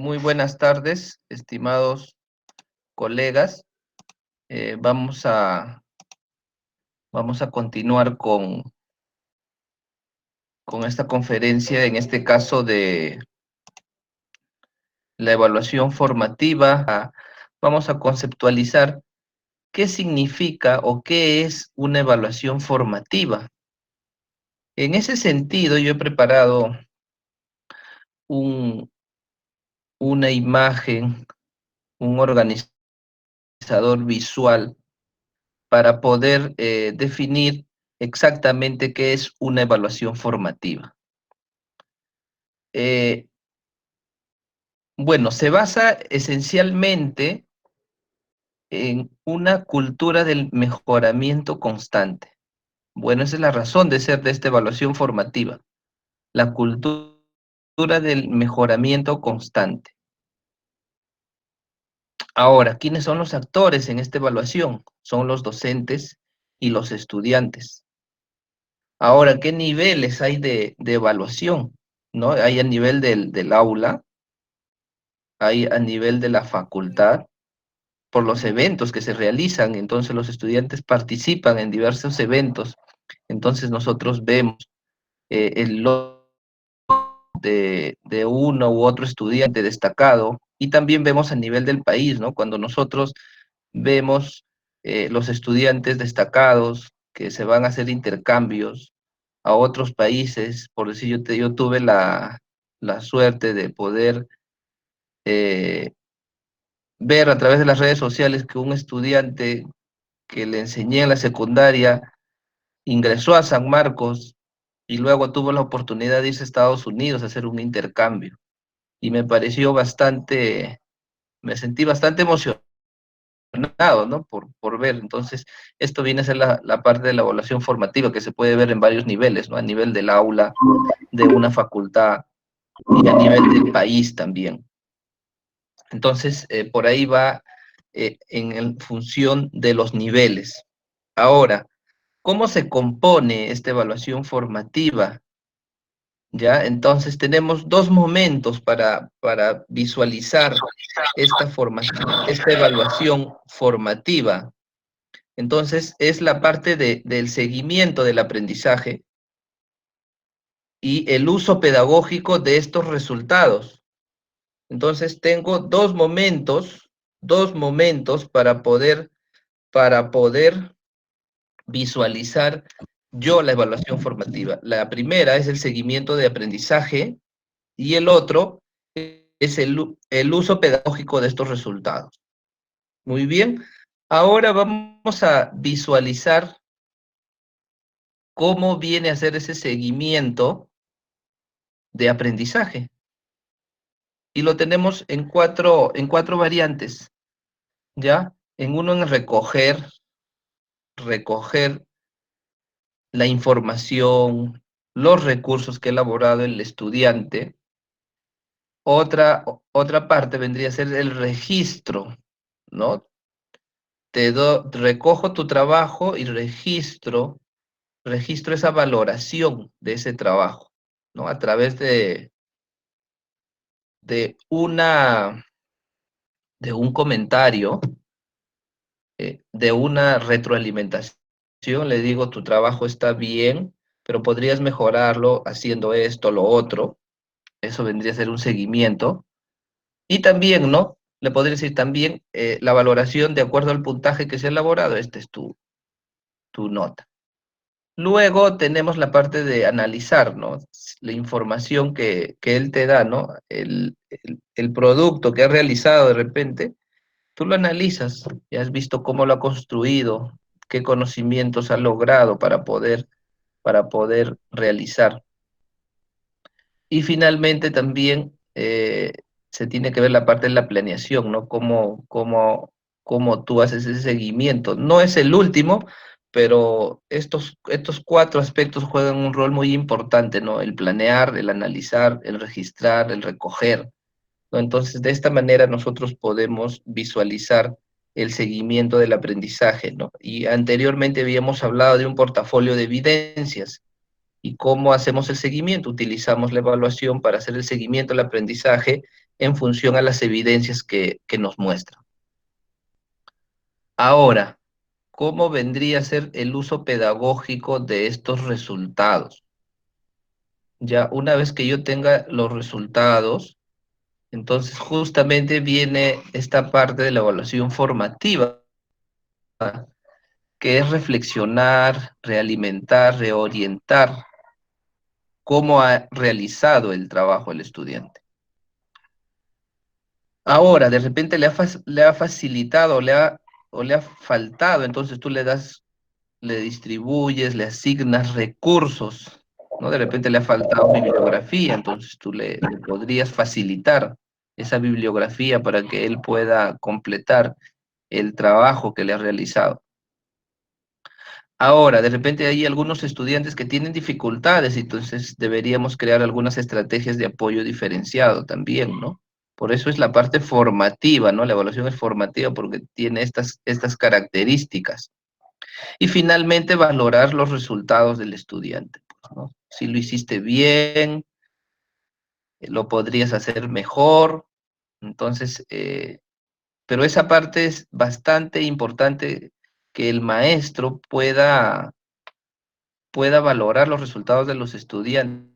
Muy buenas tardes, estimados colegas. Vamos a continuar con esta conferencia, en este caso de la evaluación formativa. Vamos a conceptualizar qué significa o qué es una evaluación formativa. En ese sentido, yo he preparado una imagen, un organizador visual para poder definir exactamente qué es una evaluación formativa. Bueno, se basa esencialmente en una cultura del mejoramiento constante. Bueno, esa es la razón de ser de esta evaluación formativa, la cultura del mejoramiento constante. Ahora, ¿quiénes son los actores en esta evaluación? Son los docentes y los estudiantes. Ahora, ¿qué niveles hay de evaluación? ¿No? Hay a nivel del aula, hay a nivel de la facultad, por los eventos que se realizan, entonces los estudiantes participan en diversos eventos, entonces nosotros vemos el logro de uno u otro estudiante destacado, y también vemos a nivel del país, ¿no? Cuando nosotros vemos los estudiantes destacados que se van a hacer intercambios a otros países, por decir, yo tuve la suerte de poder ver a través de las redes sociales que un estudiante que le enseñé en la secundaria ingresó a San Marcos y luego tuvo la oportunidad de irse a Estados Unidos a hacer un intercambio. Y me pareció me sentí bastante emocionado, ¿no? Por ver. Entonces, esto viene a ser la parte de la evaluación formativa que se puede ver en varios niveles, ¿no? A nivel del aula, de una facultad y a nivel del país también. Entonces, por ahí va en función de los niveles. Ahora, ¿cómo se compone esta evaluación formativa? ¿Ya? Entonces tenemos dos momentos para visualizar esta evaluación formativa. Entonces es la parte del seguimiento del aprendizaje y el uso pedagógico de estos resultados. Entonces tengo dos momentos para poder visualizar yo la evaluación formativa. La primera es el seguimiento de aprendizaje y el otro es el uso pedagógico de estos resultados. Muy bien, ahora vamos a visualizar cómo viene a ser ese seguimiento de aprendizaje. Y lo tenemos en cuatro variantes, ¿ya? En uno en recoger la información, los recursos que ha elaborado el estudiante. Otra parte vendría a ser el registro, ¿no? Recojo tu trabajo y registro esa valoración de ese trabajo, ¿no? A través de de un comentario, de una retroalimentación. Le digo, tu trabajo está bien, pero podrías mejorarlo haciendo esto, lo otro. Eso vendría a ser un seguimiento. Y también, ¿no? Le podría decir también la valoración de acuerdo al puntaje que se ha elaborado. Esta es tu nota. Luego tenemos la parte de analizar, ¿no? La información que él te da, ¿no? El producto que ha realizado de repente, tú lo analizas, ya has visto cómo lo ha construido, qué conocimientos ha logrado para poder realizar. Y finalmente también se tiene que ver la parte de la planeación, ¿no? Cómo tú haces ese seguimiento. No es el último, pero estos cuatro aspectos juegan un rol muy importante, ¿no? El planear, el analizar, el registrar, el recoger, ¿no? Entonces, de esta manera nosotros podemos visualizar el seguimiento del aprendizaje, ¿no? Y anteriormente habíamos hablado de un portafolio de evidencias. ¿Y cómo hacemos el seguimiento? Utilizamos la evaluación para hacer el seguimiento del aprendizaje en función a las evidencias que nos muestran. Ahora, ¿cómo vendría a ser el uso pedagógico de estos resultados? Ya una vez que yo tenga los resultados, entonces justamente viene esta parte de la evaluación formativa, que es reflexionar, realimentar, reorientar cómo ha realizado el trabajo el estudiante. Ahora, de repente le ha facilitado o le ha faltado, entonces tú le das, le distribuyes, le asignas recursos, ¿no? De repente le ha faltado bibliografía, entonces tú le podrías facilitar esa bibliografía para que él pueda completar el trabajo que le ha realizado. Ahora, de repente hay algunos estudiantes que tienen dificultades, entonces deberíamos crear algunas estrategias de apoyo diferenciado también, ¿no? Por eso es la parte formativa, ¿no? La evaluación es formativa porque tiene estas características. Y finalmente, valorar los resultados del estudiante, pues, ¿no? Si lo hiciste bien, lo podrías hacer mejor. Entonces, pero esa parte es bastante importante, que el maestro pueda valorar los resultados de los estudiantes,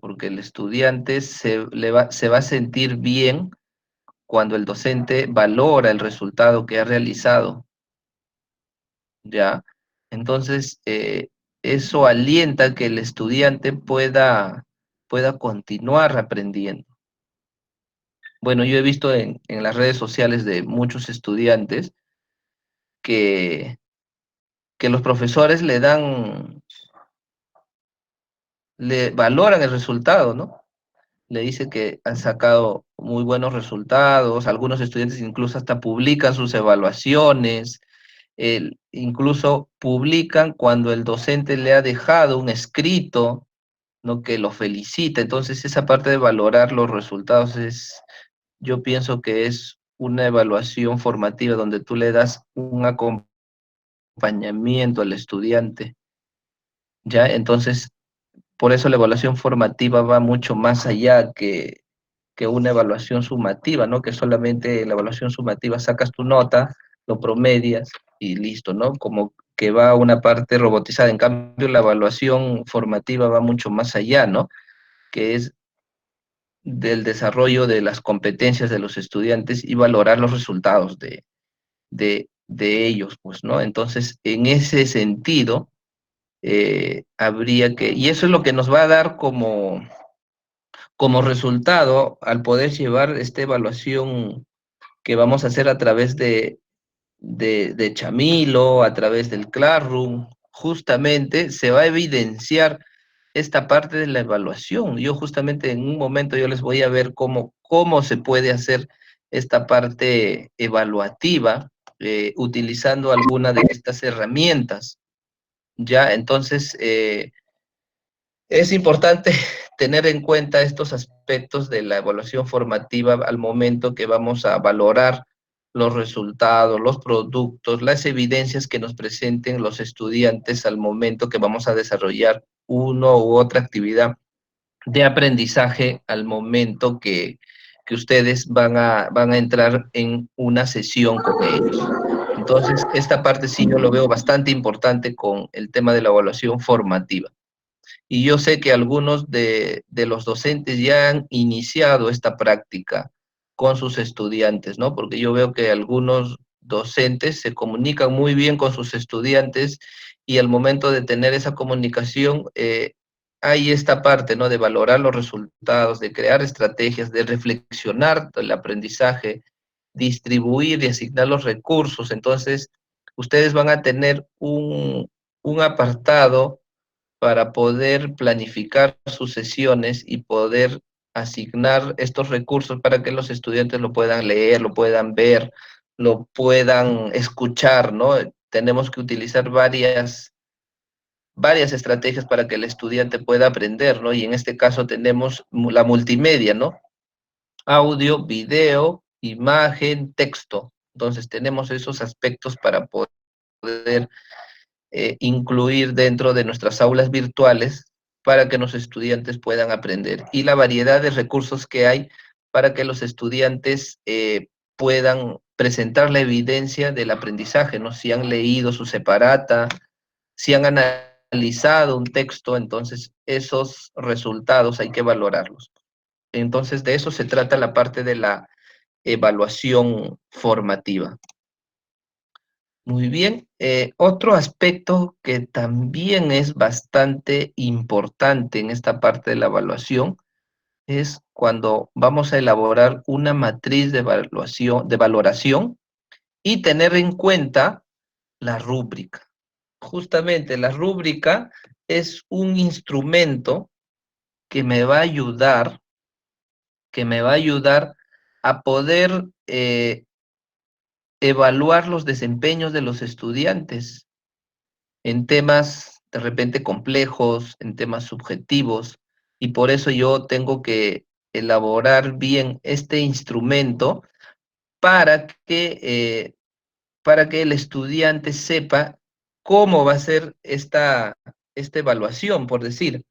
porque el estudiante se va a sentir bien cuando el docente valora el resultado que ha realizado, ¿ya? Entonces, eso alienta que el estudiante pueda continuar aprendiendo. Bueno, yo he visto en las redes sociales de muchos estudiantes que, que los profesores le valoran el resultado, ¿no? Le dice que han sacado muy buenos resultados, algunos estudiantes incluso hasta publican sus evaluaciones, incluso publican cuando el docente le ha dejado un escrito, ¿no? Que lo felicita. Entonces esa parte de valorar los resultados yo pienso que es una evaluación formativa donde tú le das un acompañamiento al estudiante, ¿ya? Entonces, por eso la evaluación formativa va mucho más allá que una evaluación sumativa, ¿no? Que solamente la evaluación sumativa sacas tu nota, lo promedias y listo, ¿no? Como que va a una parte robotizada. En cambio, la evaluación formativa va mucho más allá, ¿no? Que es del desarrollo de las competencias de los estudiantes y valorar los resultados de ellos, pues, ¿no? Entonces, en ese sentido, habría que, y eso es lo que nos va a dar como resultado al poder llevar esta evaluación que vamos a hacer a través de Chamilo, a través del Classroom, justamente se va a evidenciar esta parte de la evaluación. Yo justamente en un momento yo les voy a ver cómo se puede hacer esta parte evaluativa utilizando alguna de estas herramientas. Ya, entonces, es importante tener en cuenta estos aspectos de la evaluación formativa al momento que vamos a valorar los resultados, los productos, las evidencias que nos presenten los estudiantes al momento que vamos a desarrollar uno u otra actividad de aprendizaje al momento que ustedes van a entrar en una sesión con ellos. Entonces, esta parte sí yo lo veo bastante importante con el tema de la evaluación formativa. Y yo sé que algunos de los docentes ya han iniciado esta práctica con sus estudiantes, ¿no? Porque yo veo que algunos docentes se comunican muy bien con sus estudiantes y al momento de tener esa comunicación, hay esta parte, ¿no? De valorar los resultados, de crear estrategias, de reflexionar el aprendizaje, distribuir y asignar los recursos. Entonces, ustedes van a tener un apartado para poder planificar sus sesiones y poder asignar estos recursos para que los estudiantes lo puedan leer, lo puedan ver, lo puedan escuchar, ¿no? Tenemos que utilizar varias estrategias para que el estudiante pueda aprender, ¿no? Y en este caso tenemos la multimedia, ¿no? Audio, video, imagen, texto. Entonces tenemos esos aspectos para poder incluir dentro de nuestras aulas virtuales para que los estudiantes puedan aprender. Y la variedad de recursos que hay para que los estudiantes puedan presentar la evidencia del aprendizaje, ¿no? Si han leído su separata, si han analizado un texto, entonces esos resultados hay que valorarlos. Entonces, de eso se trata la parte de la evaluación formativa. Muy bien. Otro aspecto que también es bastante importante en esta parte de la evaluación es cuando vamos a elaborar una matriz de evaluación, de valoración y tener en cuenta la rúbrica. Justamente la rúbrica es un instrumento que me va a ayudar, que me va a ayudar a poder evaluar los desempeños de los estudiantes en temas de repente complejos, en temas subjetivos, y por eso yo tengo que elaborar bien este instrumento para para que el estudiante sepa cómo va a ser esta evaluación, por decir.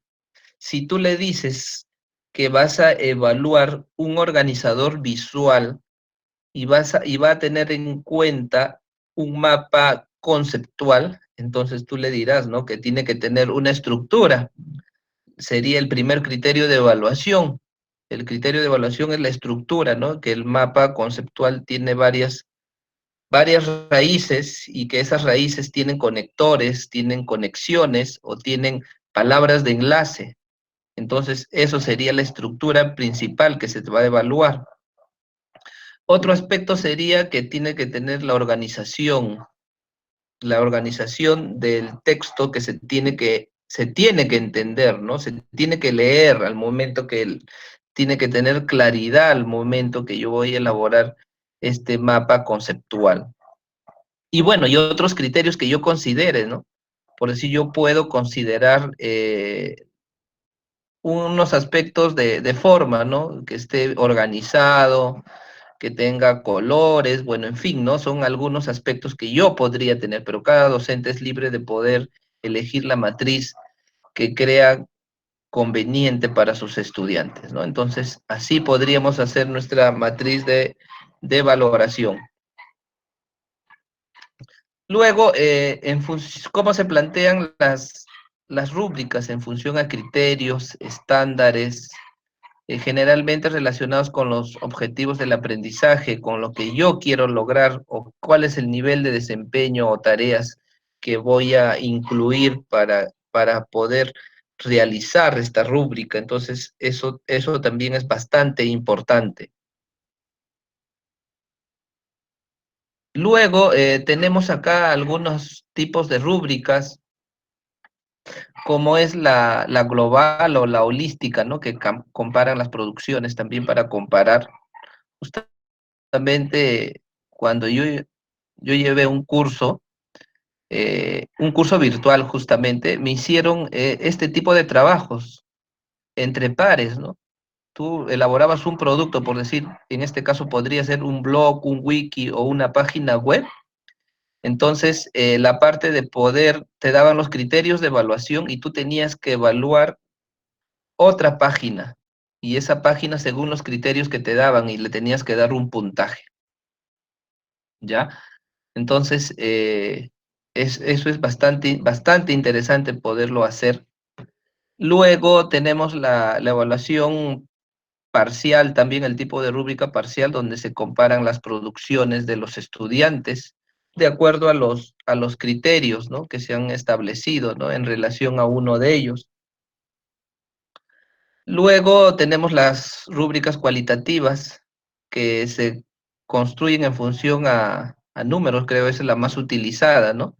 Si tú le dices que vas a evaluar un organizador visual y va a tener en cuenta un mapa conceptual, entonces tú le dirás, ¿no? Que tiene que tener una estructura. Sería el primer criterio de evaluación. El criterio de evaluación es la estructura, ¿no? Que el mapa conceptual tiene varias raíces y que esas raíces tienen conectores, tienen conexiones o tienen palabras de enlace. Entonces, eso sería la estructura principal que se te va a evaluar. Otro aspecto sería que tiene que tener la organización del texto que se tiene que entender, ¿no? Se tiene que leer al momento tiene que tener claridad al momento que yo voy a elaborar este mapa conceptual. Y bueno, y otros criterios que yo considere, ¿no? Por decir, yo puedo considerar unos aspectos de forma, ¿no? Que esté organizado, que tenga colores, bueno, en fin, ¿no? Son algunos aspectos que yo podría tener, pero cada docente es libre de poder elegir la matriz que crea conveniente para sus estudiantes, ¿no? Entonces, así podríamos hacer nuestra matriz de valoración. Luego, ¿cómo se plantean las rúbricas en función a criterios, estándares, generalmente relacionados con los objetivos del aprendizaje, con lo que yo quiero lograr o cuál es el nivel de desempeño o tareas que voy a incluir para poder realizar esta rúbrica? Entonces, eso también es bastante importante. Luego, tenemos acá algunos tipos de rúbricas, como es la global o la holística, ¿no? Que comparan las producciones también para comparar. Justamente cuando yo llevé un curso virtual justamente, me hicieron este tipo de trabajos entre pares, ¿no? Tú elaborabas un producto, por decir, en este caso podría ser un blog, un wiki o una página web. Entonces, la parte de poder, te daban los criterios de evaluación y tú tenías que evaluar otra página. Y esa página según los criterios que te daban y le tenías que dar un puntaje, ¿ya? Entonces, eso es bastante interesante poderlo hacer. Luego tenemos la evaluación parcial, también el tipo de rúbrica parcial, donde se comparan las producciones de los estudiantes de acuerdo a a los criterios, ¿no? Que se han establecido, ¿no? En relación a uno de ellos. Luego tenemos las rúbricas cualitativas que se construyen en función a números, creo esa es la más utilizada, ¿no?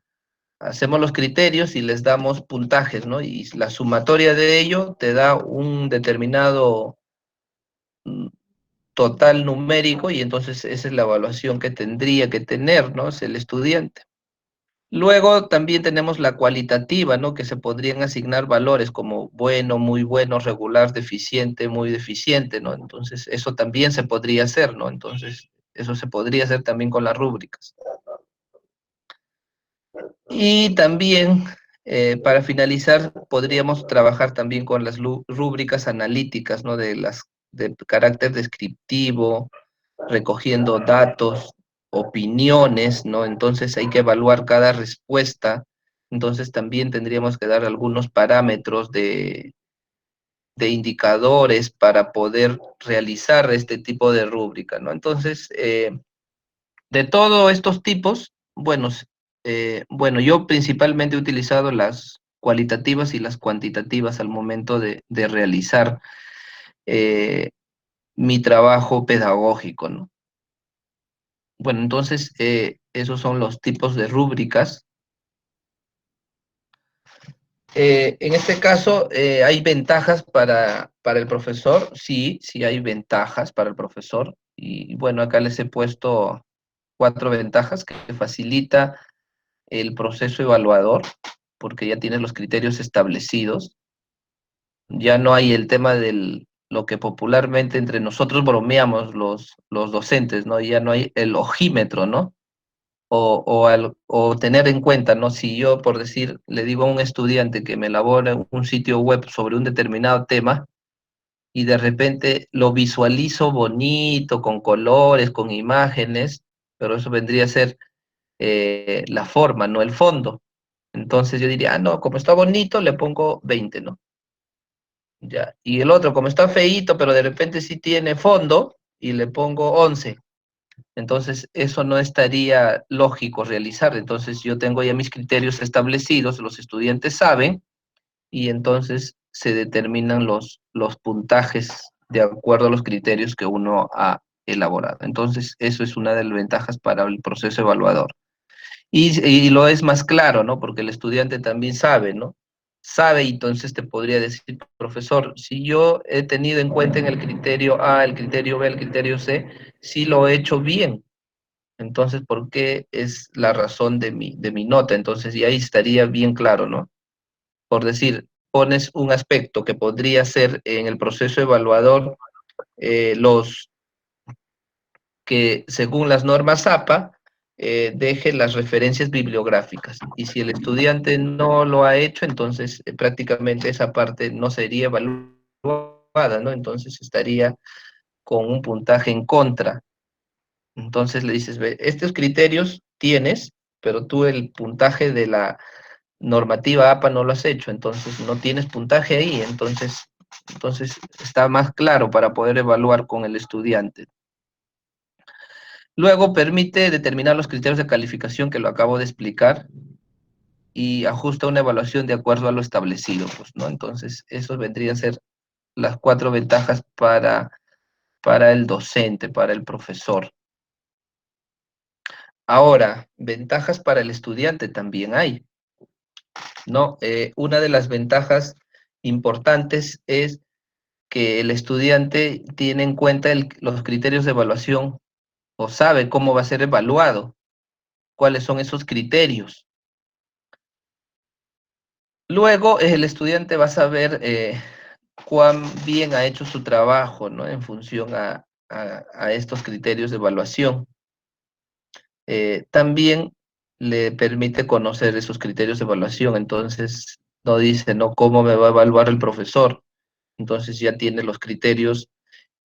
Hacemos los criterios y les damos puntajes, ¿no? Y la sumatoria de ello te da un determinado mm, total numérico y entonces esa es la evaluación que tendría que tener, ¿no? Es el estudiante. Luego también tenemos la cualitativa, ¿no? Que se podrían asignar valores como bueno, muy bueno, regular, deficiente, muy deficiente, ¿no? Entonces eso también se podría hacer, ¿no? Entonces eso se podría hacer también con las rúbricas. Y también, para finalizar, podríamos trabajar también con las rúbricas analíticas, ¿no? de carácter descriptivo, recogiendo datos, opiniones, ¿no? Entonces hay que evaluar cada respuesta. Entonces también tendríamos que dar algunos parámetros de indicadores para poder realizar este tipo de rúbrica, ¿no? Entonces, de todos estos tipos, bueno, yo principalmente he utilizado las cualitativas y las cuantitativas al momento de realizar eh, mi trabajo pedagógico, ¿no? Bueno, entonces, esos son los tipos de rúbricas. En este caso, ¿hay ventajas para el profesor? Sí, sí hay ventajas para el profesor. Y bueno, acá les he puesto 4 ventajas que facilita el proceso evaluador, porque ya tienes los criterios establecidos. Ya no hay el tema del lo que popularmente entre nosotros bromeamos los docentes, ¿no? Ya no hay el ojímetro, ¿no? O tener en cuenta, ¿no? Si yo, por decir, le digo a un estudiante que me elabore un sitio web sobre un determinado tema y de repente lo visualizo bonito, con colores, con imágenes, pero eso vendría a ser la forma, no el fondo. Entonces yo diría, ah, no, como está bonito, le pongo 20, ¿no? Ya. Y el otro, como está feíto, pero de repente sí tiene fondo, y le pongo 11. Entonces, eso no estaría lógico realizar. Entonces, yo tengo ya mis criterios establecidos, los estudiantes saben, y entonces se determinan los puntajes de acuerdo a los criterios que uno ha elaborado. Entonces, eso es una de las ventajas para el proceso evaluador. Y lo es más claro, ¿no? Porque el estudiante también sabe, ¿no? Sabe, y entonces te podría decir, profesor, si yo he tenido en cuenta en el criterio A, el criterio B, el criterio C, sí lo he hecho bien. Entonces, ¿por qué es la razón de mi nota? Entonces, y ahí estaría bien claro, ¿no? Por decir, pones un aspecto que podría ser en el proceso evaluador, los que según las normas APA, deje las referencias bibliográficas. Y si el estudiante no lo ha hecho, entonces prácticamente esa parte no sería evaluada, ¿no? Entonces estaría con un puntaje en contra. Entonces le dices, ve, estos criterios tienes, pero tú el puntaje de la normativa APA no lo has hecho, entonces no tienes puntaje ahí, entonces está más claro para poder evaluar con el estudiante. Luego permite determinar los criterios de calificación que lo acabo de explicar y ajusta una evaluación de acuerdo a lo establecido, pues, ¿no? Entonces, esos vendrían a ser las 4 ventajas para el docente, para el profesor. Ahora, ventajas para el estudiante también hay, ¿no? Una de las ventajas importantes es que el estudiante tiene en cuenta los criterios de evaluación o sabe cómo va a ser evaluado, cuáles son esos criterios. Luego, el estudiante va a saber cuán bien ha hecho su trabajo, ¿no? En función a estos criterios de evaluación. También le permite conocer esos criterios de evaluación, entonces no dice, ¿no? ¿Cómo me va a evaluar el profesor? Entonces ya tiene los criterios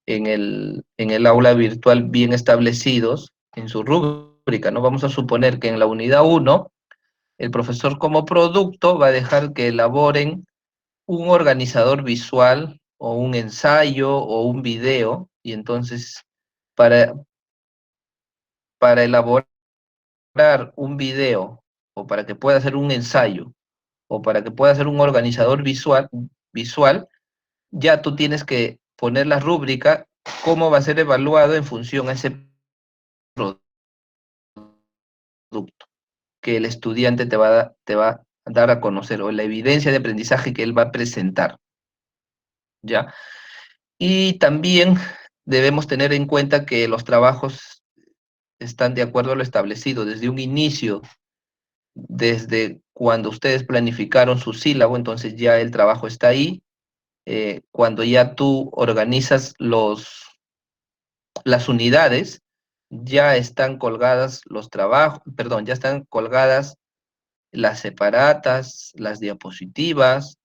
en el aula virtual bien establecidos en su rúbrica, ¿no? Vamos a suponer que en la unidad 1, el profesor como producto va a dejar que elaboren un organizador visual o un ensayo o un video, y entonces para, para elaborar un video o para que pueda hacer un ensayo o para que pueda hacer un organizador visual, ya tú tienes que poner la rúbrica, cómo va a ser evaluado en función a ese producto que el estudiante te va a dar a conocer, o la evidencia de aprendizaje que él va a presentar, ¿ya? Y también debemos tener en cuenta que los trabajos están de acuerdo a lo establecido desde un inicio, desde cuando ustedes planificaron su sílabo, entonces ya el trabajo está ahí. Cuando ya tú organizas las unidades, ya están colgadas los trabajos, perdón, ya están colgadas las separatas, las diapositivas,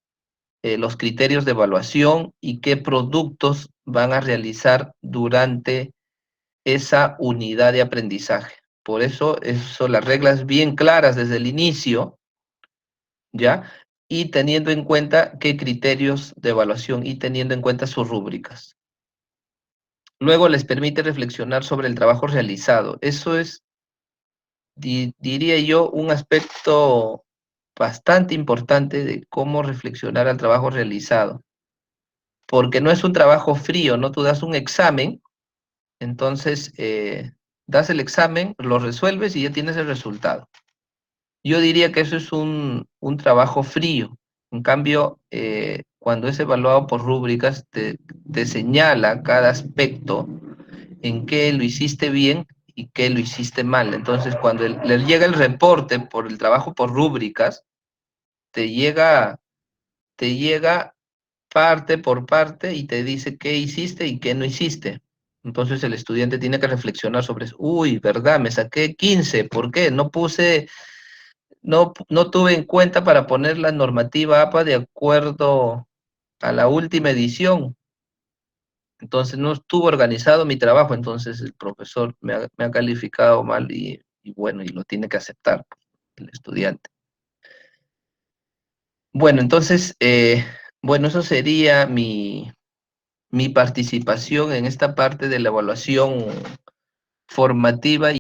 los criterios de evaluación y qué productos van a realizar durante esa unidad de aprendizaje. Por eso son las reglas bien claras desde el inicio, ¿ya? Y teniendo en cuenta qué criterios de evaluación y teniendo en cuenta sus rúbricas. Luego les permite reflexionar sobre el trabajo realizado. Eso es, diría yo, un aspecto bastante importante de cómo reflexionar al trabajo realizado. Porque no es un trabajo frío, ¿no? Tú das un examen, entonces das el examen, lo resuelves y ya tienes el resultado. Yo diría que eso es un trabajo frío. En cambio, cuando es evaluado por rúbricas, te señala cada aspecto en qué lo hiciste bien y qué lo hiciste mal. Entonces, cuando le llega el reporte por el trabajo por rúbricas, te llega, te llega parte por parte y te dice qué hiciste y qué no hiciste. Entonces el estudiante tiene que reflexionar sobre eso. Uy, ¿verdad? Me saqué 15. ¿Por qué? No tuve en cuenta para poner la normativa APA de acuerdo a la última edición. Entonces no estuvo organizado mi trabajo, entonces el profesor me ha calificado mal y bueno, y lo tiene que aceptar el estudiante. Bueno, entonces, bueno, eso sería mi participación en esta parte de la evaluación formativa.